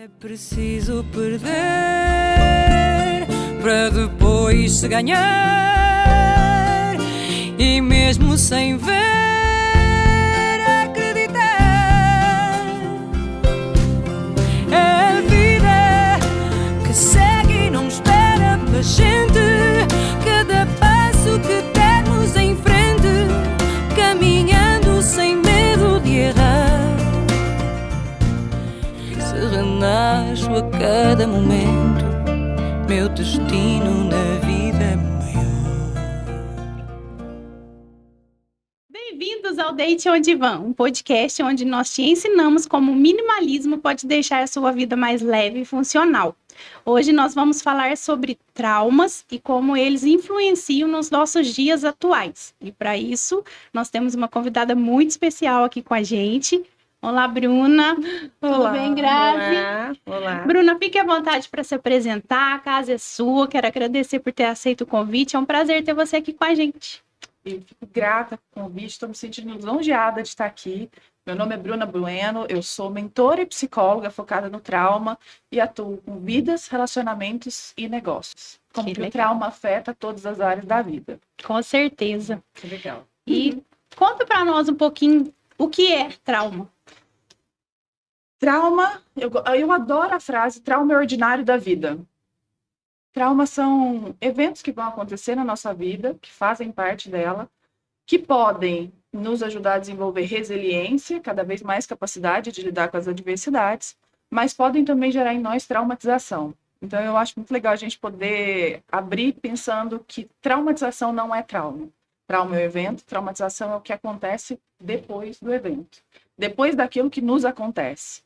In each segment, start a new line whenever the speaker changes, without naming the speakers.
É preciso perder para depois se ganhar, e mesmo sem ver, acreditar. É a vida que segue e não espera pela gente. Cada passo que dermos em frente, caminhando sem medo de errar. Renasço a cada momento, meu destino na vida é maior.
Bem-vindos ao Deite Onde Vão, um podcast onde nós te ensinamos como o minimalismo pode deixar a sua vida mais leve e funcional. Hoje nós vamos falar sobre traumas e como eles influenciam nos nossos dias atuais. E para isso, nós temos uma convidada muito especial aqui com a gente. Olá, Bruna.
Olá,
tudo bem, Grazi?
Olá.
Bruna, fique à vontade para se apresentar, a casa é sua. Quero agradecer por ter aceito o convite. É um prazer ter você aqui com a gente.
Eu fico grata com o convite, estou me sentindo lisonjeada de estar aqui. Meu nome é Bruna Bueno, eu sou mentora e psicóloga focada no trauma e atuo com vidas, relacionamentos e negócios. Como que o trauma afeta todas as áreas da vida.
Com certeza.
Que legal.
E conta para nós um pouquinho o que é trauma.
Trauma, eu adoro a frase trauma é ordinário da vida. Traumas são eventos que vão acontecer na nossa vida, que fazem parte dela, que podem nos ajudar a desenvolver resiliência, cada vez mais capacidade de lidar com as adversidades, mas podem também gerar em nós traumatização. Então eu acho muito legal a gente poder abrir pensando que traumatização não é trauma. Trauma é o evento, traumatização é o que acontece depois do evento, depois daquilo que nos acontece.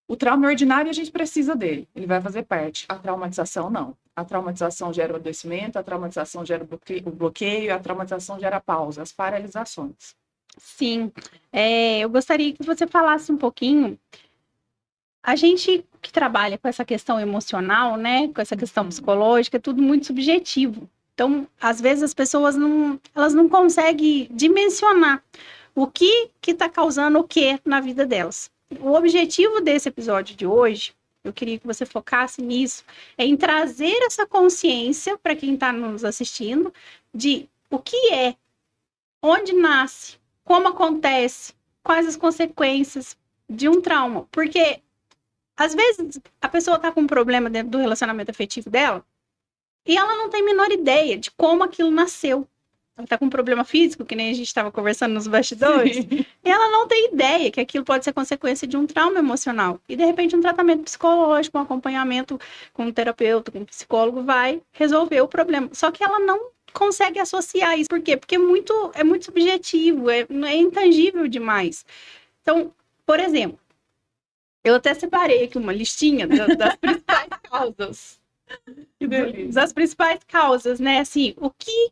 O trauma ordinário, a gente precisa dele, ele vai fazer parte. A traumatização, não. A traumatização gera o adoecimento, a traumatização gera o bloqueio, a traumatização gera a pausa, as paralisações.
Sim, eu gostaria que você falasse um pouquinho. A gente que trabalha com essa questão emocional, né, com essa questão psicológica, é tudo muito subjetivo. Então, às vezes as pessoas elas não conseguem dimensionar o que está causando o que na vida delas. O objetivo desse episódio de hoje, eu queria que você focasse nisso, é em trazer essa consciência para quem está nos assistindo de o que é, onde nasce, como acontece, quais as consequências de um trauma. Porque, às vezes, a pessoa está com um problema dentro do relacionamento afetivo dela e ela não tem a menor ideia de como aquilo nasceu. Ela tá com um problema físico, que nem a gente estava conversando nos bastidores, e ela não tem ideia que aquilo pode ser consequência de um trauma emocional. E, de repente, um tratamento psicológico, um acompanhamento com um terapeuta, com um psicólogo, vai resolver o problema. Só que ela não consegue associar isso. Por quê? Porque é muito subjetivo, é intangível demais. Então, por exemplo, eu até separei aqui uma listinha das principais causas.
Que delícia.
Das principais causas, né? Assim, o que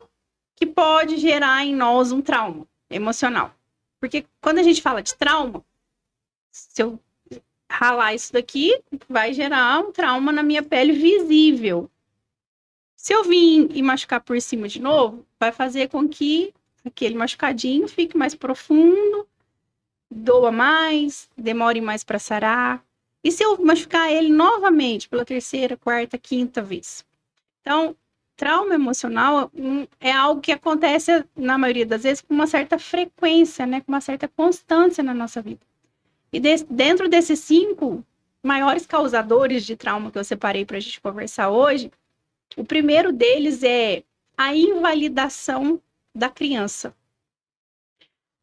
pode gerar em nós um trauma emocional. Porque quando a gente fala de trauma, se eu ralar isso daqui, vai gerar um trauma na minha pele visível. Se eu vir e machucar por cima de novo, vai fazer com que aquele machucadinho fique mais profundo, doa mais, demore mais para sarar. E se eu machucar ele novamente pela terceira, quarta, quinta vez? Então, trauma emocional é algo que acontece, na maioria das vezes, com uma certa frequência, né? Com uma certa constância na nossa vida. E dentro desses 5 maiores causadores de trauma que eu separei para a gente conversar hoje, o primeiro deles é a invalidação da criança.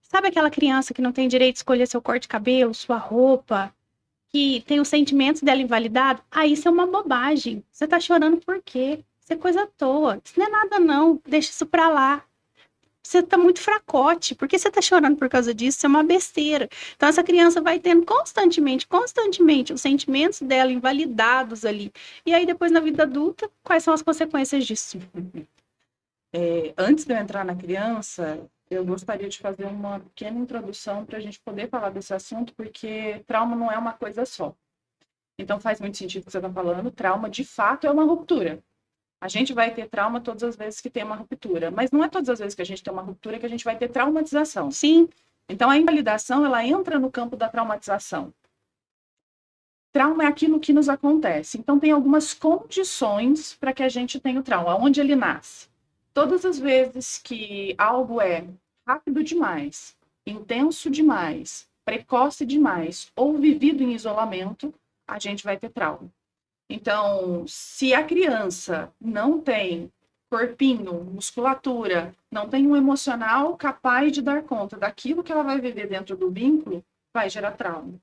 Sabe aquela criança que não tem direito de escolher seu corte de cabelo, sua roupa, que tem os sentimentos dela invalidado? Isso é uma bobagem. Você tá chorando por quê? Isso é coisa à toa. Isso não é nada, não. Deixa isso pra lá. Você tá muito fracote. Por que você tá chorando por causa disso? Isso é uma besteira. Então, essa criança vai tendo constantemente os sentimentos dela invalidados ali. E aí, depois, na vida adulta, quais são as consequências disso?
Antes de eu entrar na criança, eu gostaria de fazer uma pequena introdução para a gente poder falar desse assunto, porque trauma não é uma coisa só. Então, faz muito sentido o que você está falando. Trauma, de fato, é uma ruptura. A gente vai ter trauma todas as vezes que tem uma ruptura, mas não é todas as vezes que a gente tem uma ruptura que a gente vai ter traumatização.
Sim.
Então, a invalidação, ela entra no campo da traumatização. Trauma é aquilo que nos acontece. Então, tem algumas condições para que a gente tenha o trauma. Onde ele nasce? Todas as vezes que algo é rápido demais, intenso demais, precoce demais ou vivido em isolamento, a gente vai ter trauma. Então, se a criança não tem corpinho, musculatura, não tem um emocional capaz de dar conta daquilo que ela vai viver dentro do vínculo, vai gerar trauma.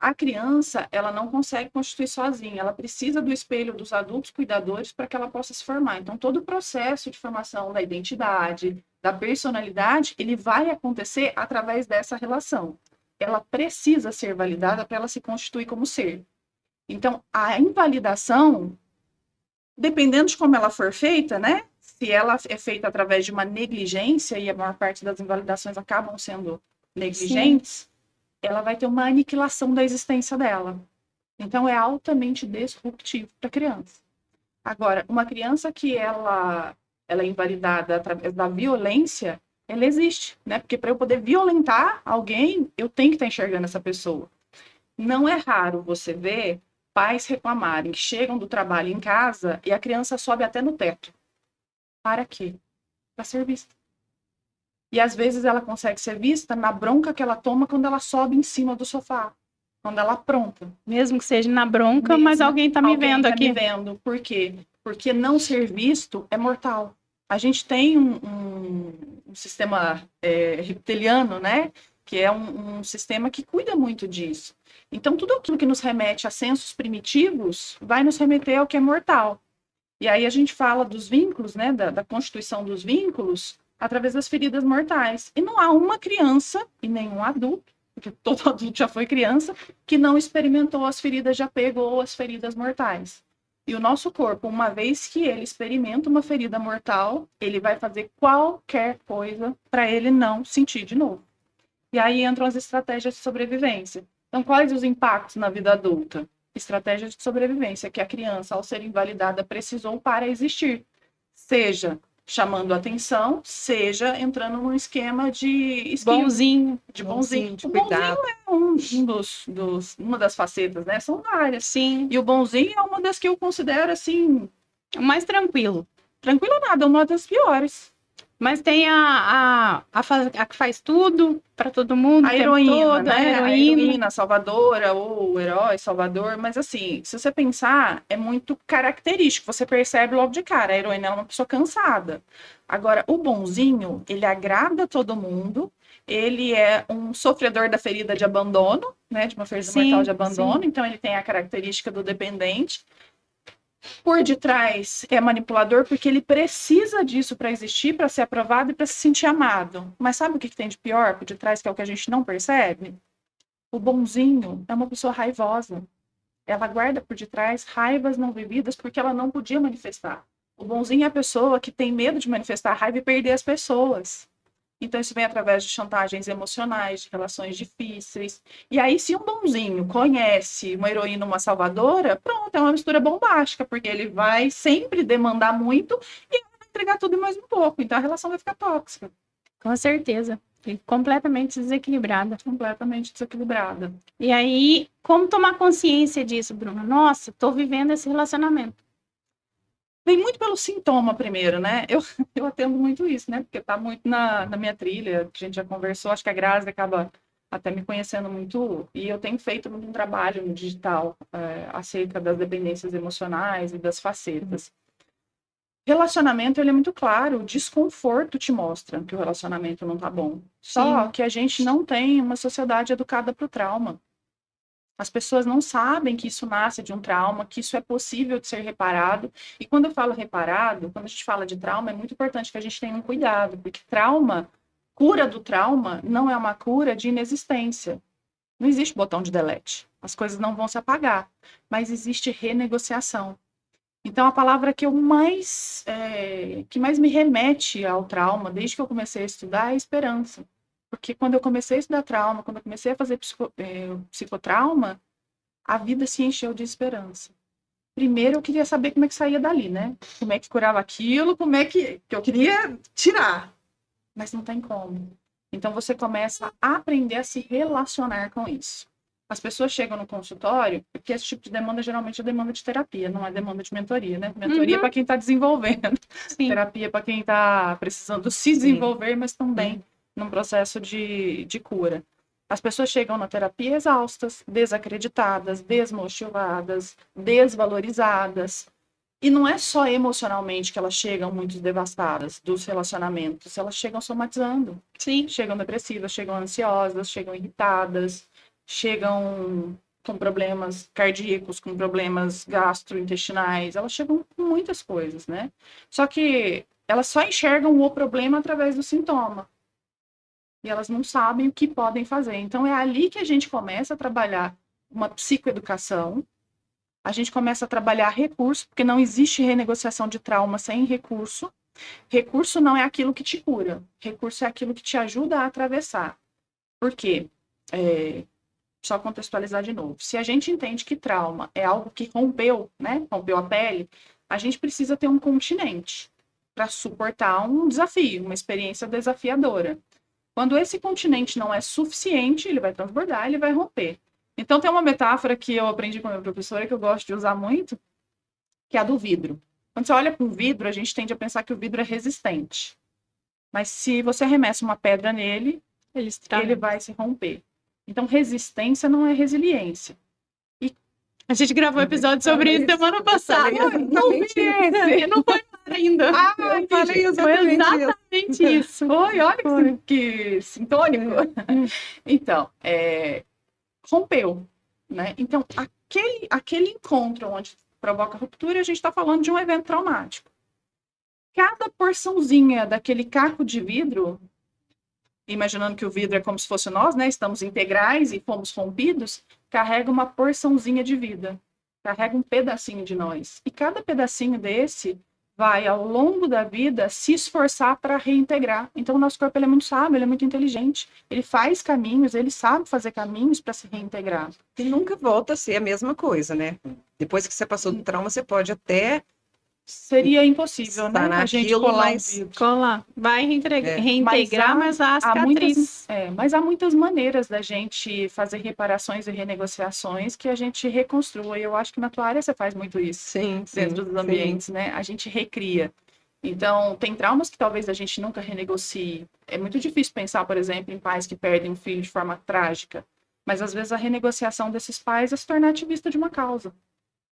A criança, ela não consegue constituir sozinha, ela precisa do espelho dos adultos cuidadores para que ela possa se formar. Então, todo o processo de formação da identidade, da personalidade, ele vai acontecer através dessa relação. Ela precisa ser validada para ela se constituir como ser. Então, a invalidação, dependendo de como ela for feita, né? Se ela é feita através de uma negligência, e a maior parte das invalidações acabam sendo negligentes, ela vai ter uma aniquilação da existência dela. Então, é altamente disruptivo para a criança. Agora, uma criança que ela é invalidada através da violência, ela existe, né? Porque para eu poder violentar alguém, eu tenho que estar enxergando essa pessoa. Não é raro você ver pais reclamarem que chegam do trabalho em casa e a criança sobe até no teto. Para quê? Para ser vista. E às vezes ela consegue ser vista na bronca que ela toma quando ela sobe em cima do sofá. Quando ela apronta.
Mesmo que seja na bronca, mas alguém está me vendo aqui.
Alguém está me vendo. Por quê? Porque não ser visto é mortal. A gente tem um sistema reptiliano, né? Que é um sistema que cuida muito disso. Então, tudo aquilo que nos remete a sensos primitivos vai nos remeter ao que é mortal. E aí a gente fala dos vínculos, né? Da constituição dos vínculos através das feridas mortais. E não há uma criança e nenhum adulto, porque todo adulto já foi criança, que não experimentou as feridas de apego ou as feridas mortais. E o nosso corpo, uma vez que ele experimenta uma ferida mortal, ele vai fazer qualquer coisa para ele não sentir de novo. E aí entram as estratégias de sobrevivência. Então, quais os impactos na vida adulta? Estratégias de sobrevivência que a criança, ao ser invalidada, precisou para existir. Seja chamando atenção, seja entrando num esquema de
bonzinho,
de bonzinho.
De
O
cuidado.
bonzinho é uma das facetas, né? São várias.
Sim.
E o bonzinho é uma das que eu considero, assim...
O mais tranquilo.
Tranquilo nada, é uma das piores.
Mas tem a que faz tudo para todo mundo.
A heroína,
todo,
né?
A heroína.
A salvadora, ou o herói salvador. Mas, assim, se você pensar, é muito característico. Você percebe logo de cara. A heroína é uma pessoa cansada. Agora, o bonzinho, ele agrada todo mundo. Ele é um sofredor da ferida de abandono, né? De uma ferida mortal de abandono. Sim. Então, ele tem a característica do dependente. Por detrás é manipulador porque ele precisa disso para existir, para ser aprovado e para se sentir amado. Mas sabe o que tem de pior por detrás, que é o que a gente não percebe? O bonzinho é uma pessoa raivosa. Ela guarda por detrás raivas não vividas porque ela não podia manifestar. O bonzinho é a pessoa que tem medo de manifestar raiva e perder as pessoas. Então, isso vem através de chantagens emocionais, de relações difíceis. E aí, se um bonzinho conhece uma heroína, uma salvadora, pronto, é uma mistura bombástica, porque ele vai sempre demandar muito e vai entregar tudo e mais um pouco. Então, a relação vai ficar tóxica.
Com certeza. E completamente desequilibrada.
Completamente desequilibrada.
E aí, como tomar consciência disso, Bruna? Nossa, estou vivendo esse relacionamento.
Vem muito pelo sintoma primeiro, né? Eu atendo muito isso, né? Porque tá muito na minha trilha, que a gente já conversou, acho que a Grazi acaba até me conhecendo muito, e eu tenho feito um trabalho no digital acerca das dependências emocionais e das facetas. Relacionamento, ele é muito claro, o desconforto te mostra que o relacionamento não tá bom. Só que a gente não tem uma sociedade educada para o trauma. As pessoas não sabem que isso nasce de um trauma, que isso é possível de ser reparado. E quando eu falo reparado, quando a gente fala de trauma, é muito importante que a gente tenha um cuidado, porque cura do trauma não é uma cura de inexistência. Não existe botão de delete. As coisas não vão se apagar, mas existe renegociação. Então, a palavra que mais me remete ao trauma, desde que eu comecei a estudar, é esperança. Porque quando eu comecei a estudar trauma, quando eu comecei a fazer psicotrauma, a vida se encheu de esperança. Primeiro eu queria saber como é que saía dali, né? Como é que curava aquilo, como é que eu queria tirar. Mas não tem como. Então você começa a aprender a se relacionar com isso. As pessoas chegam no consultório, porque esse tipo de demanda geralmente é demanda de terapia, não é demanda de mentoria, né? Mentoria é para quem está desenvolvendo,
Sim.
terapia é para quem está precisando se desenvolver, mas também num processo de cura. As pessoas chegam na terapia exaustas, desacreditadas, desmotivadas, desvalorizadas. E não é só emocionalmente que elas chegam muito devastadas dos relacionamentos, elas chegam somatizando.
Sim.
Chegam depressivas, chegam ansiosas, chegam irritadas, chegam com problemas cardíacos, com problemas gastrointestinais, elas chegam com muitas coisas, né? Só que elas só enxergam o problema através do sintoma. E elas não sabem o que podem fazer. Então é ali que a gente começa a trabalhar uma psicoeducação, a gente começa a trabalhar recurso, porque não existe renegociação de trauma sem recurso. Recurso não é aquilo que te cura, recurso é aquilo que te ajuda a atravessar. Por quê? Só contextualizar de novo. Se a gente entende que trauma é algo que rompeu, né? Rompeu a pele, a gente precisa ter um continente para suportar um desafio, uma experiência desafiadora. Quando esse continente não é suficiente, ele vai transbordar, ele vai romper. Então tem uma metáfora que eu aprendi com a minha professora que eu gosto de usar muito, que é a do vidro. Quando você olha para um vidro, a gente tende a pensar que o vidro é resistente. Mas se você arremessa uma pedra nele, ele vai se romper. Então, resistência não é resiliência.
A gente gravou um episódio sobre isso semana passada.
Não vi esse.
Não foi ainda.
Eu falei
exatamente isso.
Olha que sintônico. Então, rompeu, né? Então, aquele encontro onde provoca ruptura, a gente está falando de um evento traumático. Cada porçãozinha daquele caco de vidro, imaginando que o vidro é como se fosse nós, né? Estamos integrais e fomos rompidos, carrega uma porçãozinha de vida, carrega um pedacinho de nós. E cada pedacinho desse vai, ao longo da vida, se esforçar para reintegrar. Então, o nosso corpo ele é muito sábio, ele é muito inteligente. Ele faz caminhos, ele sabe fazer caminhos para se reintegrar.
E nunca volta a ser a mesma coisa, né? Depois que você passou do trauma, você pode até...
Seria impossível, né? A gente
colar. Vai reintegrar, mas a cicatriz.
Mas há muitas maneiras da gente fazer reparações e renegociações que a gente reconstrua. E eu acho que na tua área você faz muito isso. Dentro dos ambientes, né? A gente recria. Então, tem traumas que talvez a gente nunca renegocie. É muito difícil pensar, por exemplo, em pais que perdem um filho de forma trágica. Mas, às vezes, a renegociação desses pais é se tornar ativista de uma causa.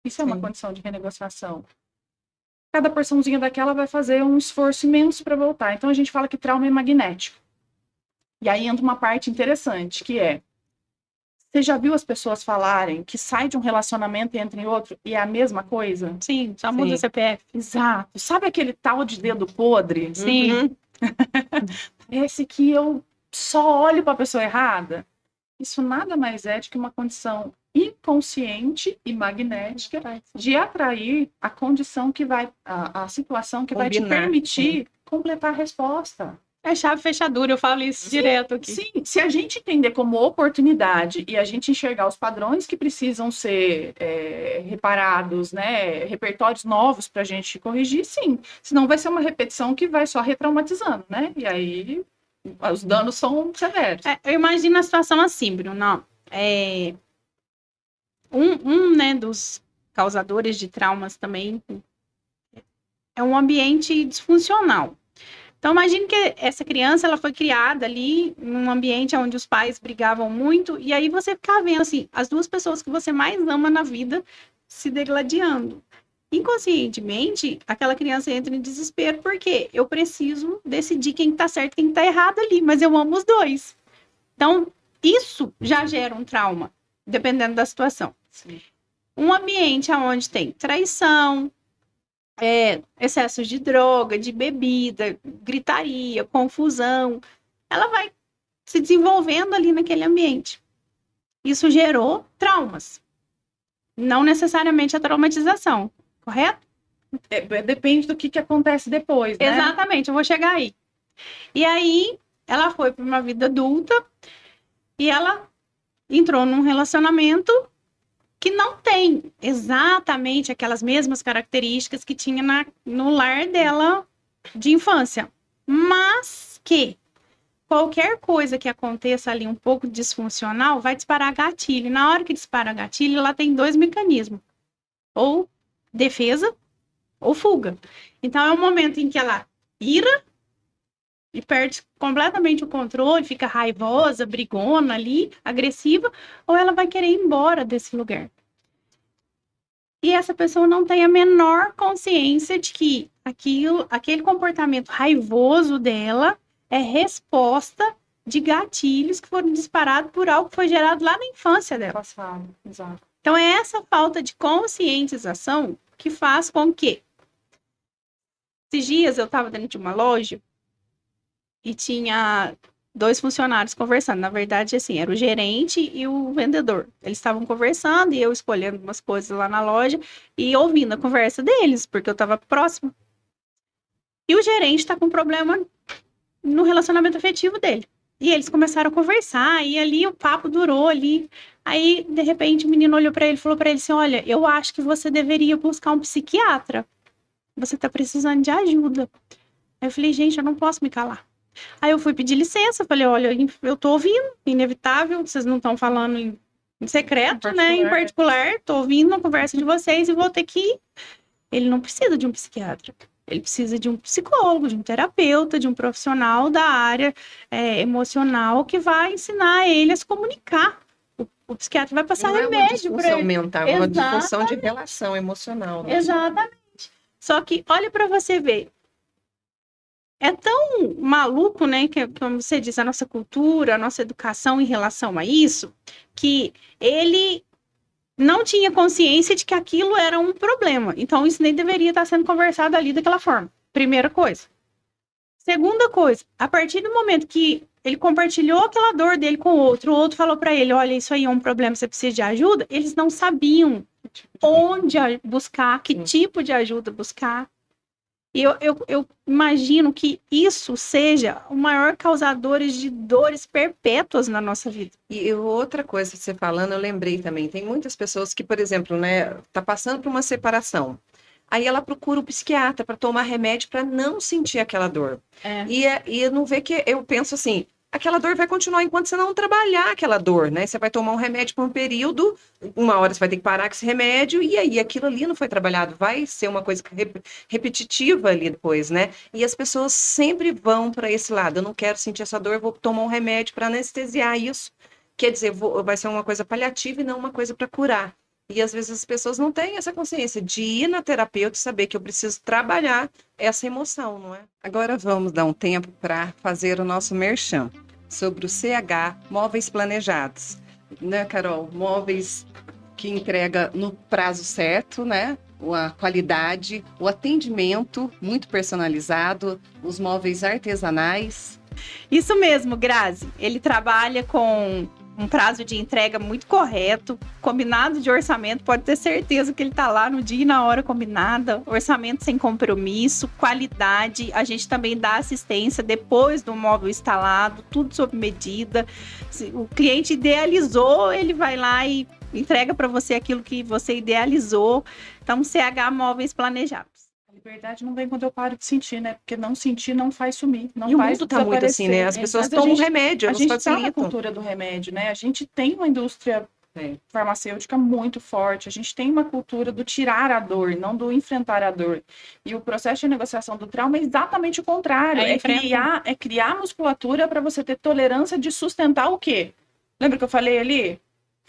Isso é uma condição de renegociação. Cada porçãozinha daquela vai fazer um esforço imenso para voltar. Então, a gente fala que trauma é magnético. E aí entra uma parte interessante, que é... Você já viu as pessoas falarem que sai de um relacionamento e entra em outro e é a mesma coisa?
Sim, só muda o CPF.
Exato. Sabe aquele tal de dedo podre?
Sim.
Parece que eu só olho para a pessoa errada. Isso nada mais é do que uma condição inconsciente e magnética de atrair a condição que vai, a situação que vai te permitir completar a resposta.
É chave fechadura, eu falo isso direto aqui.
Sim, se a gente entender como oportunidade e a gente enxergar os padrões que precisam ser reparados, né, repertórios novos para a gente corrigir, sim. Senão vai ser uma repetição que vai só retraumatizando, né? E aí os danos são severos.
Eu imagino a situação assim, Bruno. Né, dos causadores de traumas também é um ambiente disfuncional. Então, imagine que essa criança ela foi criada ali num ambiente onde os pais brigavam muito, e aí você fica vendo assim, as duas pessoas que você mais ama na vida se degladiando. Inconscientemente, aquela criança entra em desespero, porque eu preciso decidir quem está certo e quem está errado ali, mas eu amo os dois. Então, isso já gera um trauma, dependendo da situação.
Sim.
Um ambiente onde tem traição, excessos de droga, de bebida, gritaria, confusão, ela vai se desenvolvendo ali naquele ambiente. Isso gerou traumas. Não necessariamente a traumatização, correto?
Depende do que acontece depois, né?
Exatamente, eu vou chegar aí. E aí, ela foi para uma vida adulta e ela entrou num relacionamento que não tem exatamente aquelas mesmas características que tinha no lar dela de infância. Mas que qualquer coisa que aconteça ali um pouco disfuncional vai disparar gatilho. E na hora que dispara gatilho, ela tem 2 mecanismos. Ou defesa ou fuga. Então, é um momento em que ela ira e perde completamente o controle, fica raivosa, brigona ali, agressiva, ou ela vai querer ir embora desse lugar. E essa pessoa não tem a menor consciência de que aquele comportamento raivoso dela é resposta de gatilhos que foram disparados por algo que foi gerado lá na infância dela.
Passado, exato.
Então, é essa falta de conscientização que faz com que... Esses dias eu estava dentro de uma loja e tinha 2 funcionários conversando. Na verdade, assim, era o gerente e o vendedor. Eles estavam conversando e eu escolhendo umas coisas lá na loja e ouvindo a conversa deles, porque eu estava próximo. E o gerente está com um problema no relacionamento afetivo dele. E eles começaram a conversar, e ali o papo durou ali. Aí, de repente, o menino olhou para ele e falou para ele assim: olha, eu acho que você deveria buscar um psiquiatra. Você tá precisando de ajuda. Aí eu falei: gente, eu não posso me calar. Aí eu fui pedir licença, falei: olha, eu tô ouvindo, inevitável, vocês não estão falando em secreto, né? Em particular, tô ouvindo a conversa de vocês e vou ter que ir. Ele não precisa de um psiquiatra. Ele precisa de um psicólogo, de um terapeuta, de um profissional da área emocional que vai ensinar ele a se comunicar. O psiquiatra vai passar remédio para ele.
Mental, é uma disfunção de relação emocional. Né?
Exatamente. Só que, olha para você ver, é tão maluco, né, que, como você diz, a nossa cultura, a nossa educação em relação a isso, que ele não tinha consciência de que aquilo era um problema. Então, isso nem deveria estar sendo conversado ali daquela forma. Primeira coisa. Segunda coisa, a partir do momento que ele compartilhou aquela dor dele com o outro falou para ele: olha, isso aí é um problema, você precisa de ajuda, eles não sabiam onde buscar, que tipo de ajuda buscar. E eu imagino que isso seja o maior causador de dores perpétuas na nossa vida.
E outra coisa, você falando, eu lembrei também, tem muitas pessoas que, por exemplo, né, tá passando por uma separação. Aí ela procura o psiquiatra para tomar remédio para não sentir aquela dor. E não vê que eu penso assim, aquela dor vai continuar enquanto você não trabalhar aquela dor, né? Você vai tomar um remédio por um período, uma hora você vai ter que parar com esse remédio, e aí aquilo ali não foi trabalhado, vai ser uma coisa repetitiva ali depois, né? E as pessoas sempre vão para esse lado, eu não quero sentir essa dor, eu vou tomar um remédio para anestesiar isso. Quer dizer, vai ser uma coisa paliativa e não uma coisa para curar. E às vezes as pessoas não têm essa consciência de ir na terapeuta e saber que eu preciso trabalhar essa emoção, não é? Agora vamos dar um tempo para fazer o nosso merchan sobre o CH Móveis Planejados. Né, Carol? Móveis que entrega no prazo certo, né? A qualidade, o atendimento muito personalizado, os móveis artesanais.
Isso mesmo, Grazi. Ele trabalha com um prazo de entrega muito correto, combinado de orçamento, pode ter certeza que ele está lá no dia e na hora combinada, orçamento sem compromisso, qualidade, a gente também dá assistência depois do móvel instalado, tudo sob medida. Se o cliente idealizou, ele vai lá e entrega para você aquilo que você idealizou. Então, CH Móveis Planejados.
A liberdade não vem quando eu paro de sentir, né? Porque não sentir não faz sumir, não
e
faz
o mundo tá muito assim, né? As pessoas tomam remédio, elas facilitam. A gente tá na cultura do remédio, né? A gente tem uma indústria farmacêutica muito forte, a gente tem uma cultura do tirar a dor, não do enfrentar a dor. E o processo de negociação do trauma é exatamente o contrário, é criar musculatura para você ter tolerância de sustentar o quê? Lembra que eu falei ali?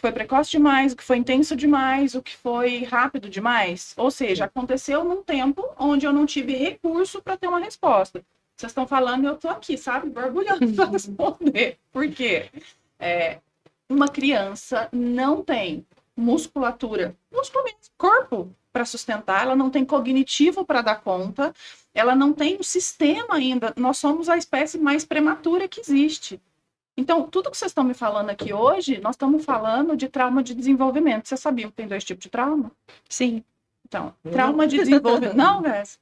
Foi precoce demais, o que foi intenso demais, o que foi rápido demais. Ou seja, aconteceu num tempo onde eu não tive recurso para ter uma resposta. Vocês estão falando e eu estou aqui, sabe? Borbulhando para responder. Por quê? Uma criança não tem musculatura, músculo mesmo, corpo para sustentar, ela não tem cognitivo para dar conta, ela não tem um sistema ainda. Nós somos a espécie mais prematura que existe. Então, tudo que vocês estão me falando aqui hoje, nós estamos falando de trauma de desenvolvimento. Vocês sabiam que tem 2 tipos de trauma?
Sim.
Então, trauma de desenvolvimento... Não, Vess?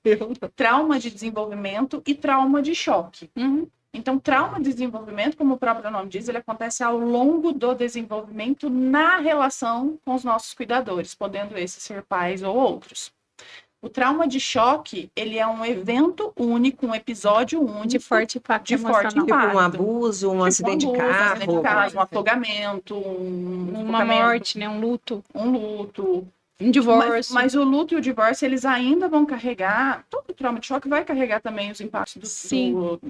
Trauma de desenvolvimento e trauma de choque.
Uhum.
Então, trauma de desenvolvimento, como o próprio nome diz, ele acontece ao longo do desenvolvimento na relação com os nossos cuidadores, podendo esses ser pais ou outros. O trauma de choque, ele é um evento único, um episódio único.
De forte impacto
De forte
emocional.
Tipo um
impacto.
abuso, um acidente de
Um acidente de
carro.
carro, um afogamento,
Uma morte, né? Um luto.
um luto.
Um divórcio.
Mas o luto e o divórcio, eles ainda vão carregar, todo trauma de choque vai carregar também os impactos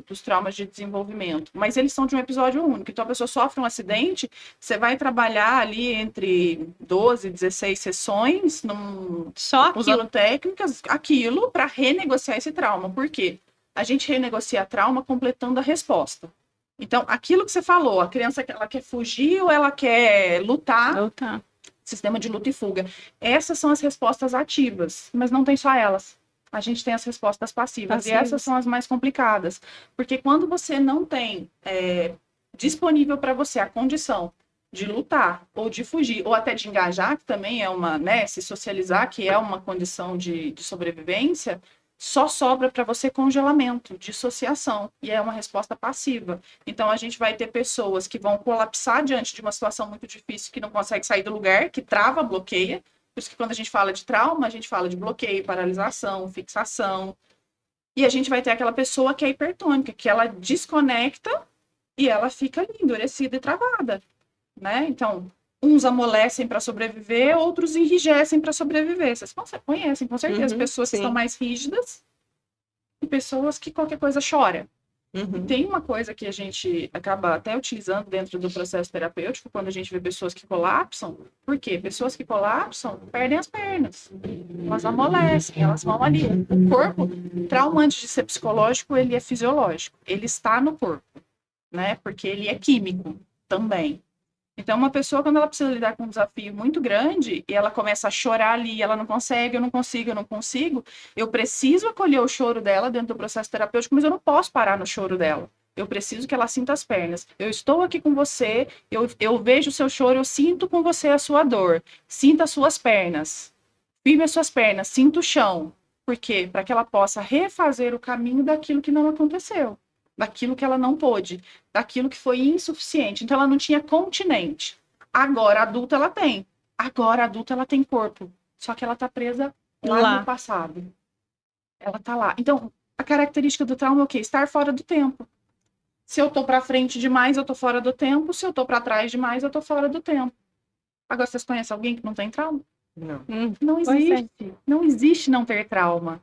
dos traumas de desenvolvimento, mas eles são de um episódio único. Então a pessoa sofre um acidente, você vai trabalhar ali entre 12 e 16 sessões,
Só
usando técnicas, aquilo para renegociar esse trauma. Por quê? A gente renegocia trauma completando a resposta. Então, aquilo que você falou, a criança ela quer fugir ou ela quer lutar, sistema de luta e fuga. Essas são as respostas ativas, mas não tem só elas. A gente tem as respostas passivas. E essas são as mais complicadas. Porque quando você não tem disponível para você a condição de lutar, ou de fugir, ou até de engajar, que também é uma, né, se socializar, que é uma condição de sobrevivência, só sobra para você congelamento, dissociação, e é uma resposta passiva. Então, a gente vai ter pessoas que vão colapsar diante de uma situação muito difícil, que não consegue sair do lugar, que trava, bloqueia. Por isso que quando a gente fala de trauma, a gente fala de bloqueio, paralisação, fixação. E a gente vai ter aquela pessoa que é hipertônica, que ela desconecta e ela fica ali, endurecida e travada, né? Então, uns amolecem para sobreviver, outros enrijecem para sobreviver. Vocês conhecem, com certeza, pessoas que são mais rígidas e pessoas que qualquer coisa chora. Tem uma coisa que a gente acaba até utilizando dentro do processo terapêutico, quando a gente vê pessoas que colapsam. Por quê? Pessoas que colapsam perdem as pernas. Elas amolecem, elas vão ali. O corpo, o trauma, antes de ser psicológico, ele é fisiológico. Ele está no corpo, né? Porque ele é químico também. Então, uma pessoa, quando ela precisa lidar com um desafio muito grande, e ela começa a chorar ali, ela não consegue, eu não consigo, eu preciso acolher o choro dela dentro do processo terapêutico, mas eu não posso parar no choro dela. Eu preciso que ela sinta as pernas. Eu estou aqui com você, eu vejo o seu choro, eu sinto com você a sua dor. Sinta as suas pernas. Firme as suas pernas, sinta o chão. Por quê? Para que ela possa refazer o caminho daquilo que não aconteceu. Daquilo que ela não pôde, daquilo que foi insuficiente. Então, ela não tinha continente. Agora, adulta, ela tem. Agora, adulta, ela tem corpo. Só que ela tá presa lá no passado. Ela tá lá. Então, a característica do trauma é o quê? Estar fora do tempo. Se eu tô pra frente demais, eu tô fora do tempo. Se eu tô pra trás demais, eu tô fora do tempo. Agora, vocês conhecem alguém que não tem trauma?
Não.
Não existe. Não existe não ter trauma.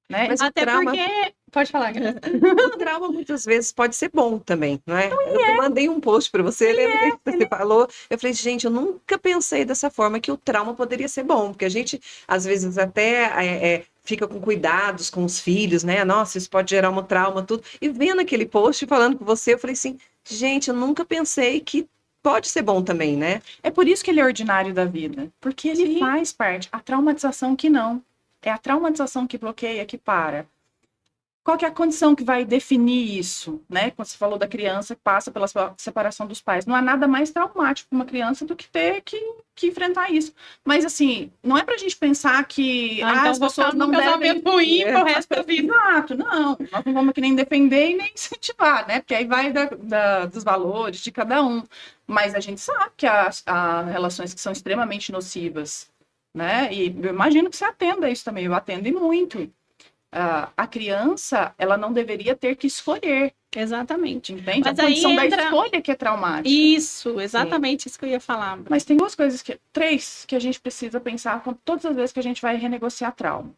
Né?
Mas até trauma... porque... Pode falar,
o trauma muitas vezes pode ser bom também, não é? Eu mandei um post para você, lembra que você falou? Eu falei, gente, eu nunca pensei dessa forma que o trauma poderia ser bom, porque a gente, às vezes, até fica com cuidados com os filhos, né? Nossa, isso pode gerar um trauma, tudo. E vendo aquele post, falando com você, eu falei assim, gente, eu nunca pensei que pode ser bom também, né?
É por isso que ele é ordinário da vida, porque ele faz parte. A traumatização que não. É a traumatização que bloqueia, que para. Qual que é a condição que vai definir isso, né? Quando você falou da criança que passa pela separação dos pais. Não há nada mais traumático para uma criança do que ter que enfrentar isso. Mas, assim, não é pra gente pensar que
então
as pessoas não devem...
ruim pro resto da vida.
Exato, não. Nós não vamos que nem defender e nem incentivar, né? Porque aí vai dos valores de cada um. Mas a gente sabe que há relações que são extremamente nocivas, né? E eu imagino que você atenda isso também. Eu atendo e muito. A criança, ela não deveria ter que escolher.
Exatamente.
Entende?
Mas
a condição
aí entra...
da escolha que é traumática.
Isso, exatamente isso que eu ia falar.
Mas tem três que a gente precisa pensar todas as vezes que a gente vai renegociar trauma.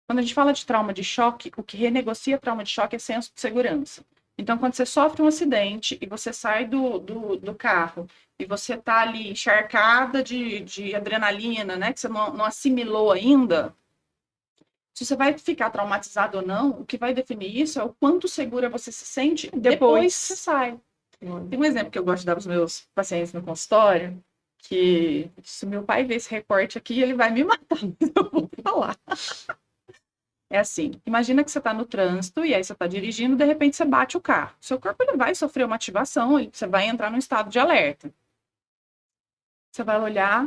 Quando a gente fala de trauma de choque, o que renegocia trauma de choque é senso de segurança. Então, quando você sofre um acidente e você sai do carro e você tá ali encharcada de adrenalina, né? Que você não assimilou ainda... Se você vai ficar traumatizado ou não, o que vai definir isso é o quanto segura você se sente depois que você sai. Tem um exemplo que eu gosto de dar para os meus pacientes no consultório, que se meu pai ver esse recorte aqui, ele vai me matar, eu vou falar. É assim, imagina que você está no trânsito e aí você está dirigindo, de repente você bate o carro. Seu corpo ele vai sofrer uma ativação, você vai entrar num estado de alerta. Você vai olhar,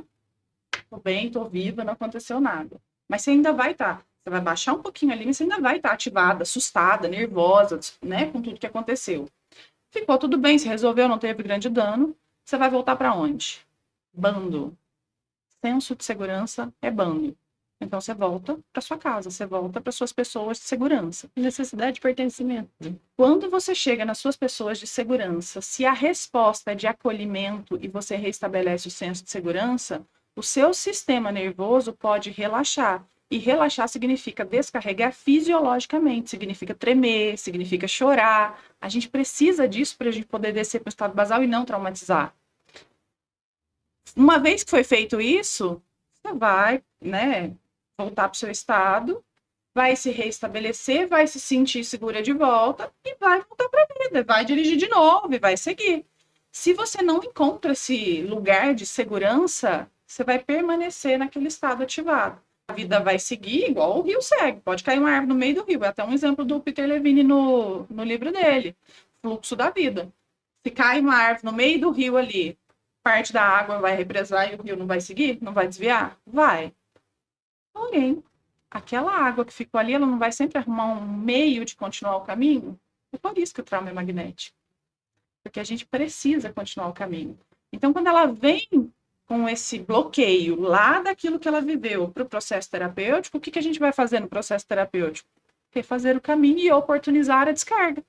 tô bem, tô viva, não aconteceu nada. Mas você ainda vai estar. Você vai baixar um pouquinho ali, mas você ainda vai estar ativada, assustada, nervosa, né, com tudo que aconteceu. Ficou tudo bem, se resolveu, não teve grande dano. Você vai voltar para onde? Bando. Senso de segurança é bando. Então você volta para sua casa, você volta para suas pessoas de segurança.
Necessidade de pertencimento.
Quando você chega nas suas pessoas de segurança, se a resposta é de acolhimento e você restabelece o senso de segurança, o seu sistema nervoso pode relaxar. E relaxar significa descarregar fisiologicamente, significa tremer, significa chorar. A gente precisa disso para a gente poder descer para o estado basal e não traumatizar. Uma vez que foi feito isso, você vai, né, voltar para o seu estado, vai se reestabelecer, vai se sentir segura de volta e vai voltar para a vida, vai dirigir de novo e vai seguir. Se você não encontra esse lugar de segurança, você vai permanecer naquele estado ativado. A vida vai seguir igual o rio segue. Pode cair uma árvore no meio do rio. É até um exemplo do Peter Levine no livro dele, Fluxo da Vida. Se cai uma árvore no meio do rio ali, parte da água vai represar e o rio não vai seguir? Não vai desviar? Vai. Porém, aquela água que ficou ali, ela não vai sempre arrumar um meio de continuar o caminho? É por isso que o trauma é magnético. Porque a gente precisa continuar o caminho. Então, quando ela vem com esse bloqueio lá daquilo que ela viveu para o processo terapêutico, o que a gente vai fazer no processo terapêutico? Refazer o caminho e oportunizar a descarga.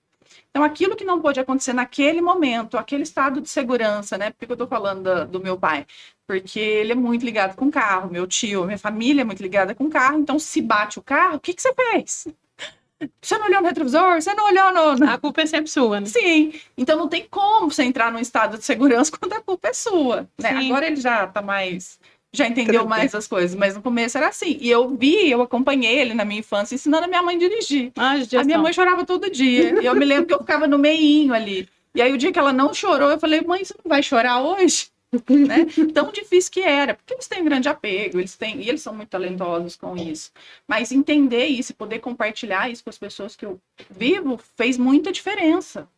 Então, aquilo que não pôde acontecer naquele momento, aquele estado de segurança, né? Por que eu tô falando do meu pai? Porque ele é muito ligado com carro, meu tio, minha família é muito ligada com carro, então se bate o carro, o que você fez? Você não olhou no retrovisor? Você não olhou no...
A culpa é sempre sua, né?
Sim. Então não tem como você entrar num estado de segurança quando a culpa é sua, né? Agora ele já tá mais... Já entendeu mais as coisas, mas no começo era assim. E eu acompanhei ele na minha infância, ensinando a minha mãe a dirigir. A minha mãe chorava todo dia. E eu me lembro que eu ficava no meinho ali. E aí o dia que ela não chorou, eu falei, mãe, você não vai chorar hoje? Né? Tão difícil que era, porque eles têm grande apego, e eles são muito talentosos com isso. Mas entender isso e poder compartilhar isso com as pessoas que eu vivo fez muita diferença,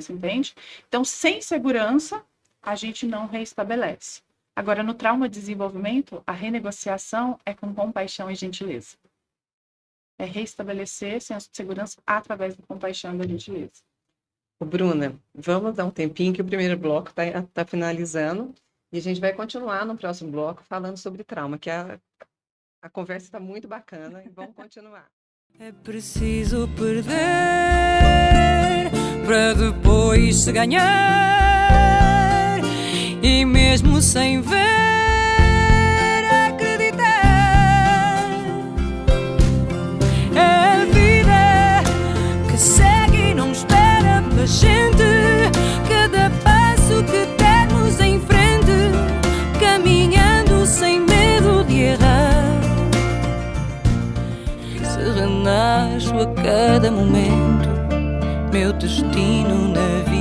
entende? Então, sem segurança, a gente não reestabelece. Agora, no trauma de desenvolvimento, a renegociação é com compaixão e gentileza. É reestabelecer senso de segurança através da compaixão e da gentileza.
Bruna, vamos dar um tempinho que o primeiro bloco tá finalizando e a gente vai continuar no próximo bloco falando sobre trauma, que a conversa está muito bacana e vamos continuar.
É preciso perder para depois se ganhar e mesmo sem ver acreditar. É a vida que segue e não espera pela gente. Cada passo que dermos em frente, caminhando sem medo de errar. Se renasço a cada momento, meu destino na vida.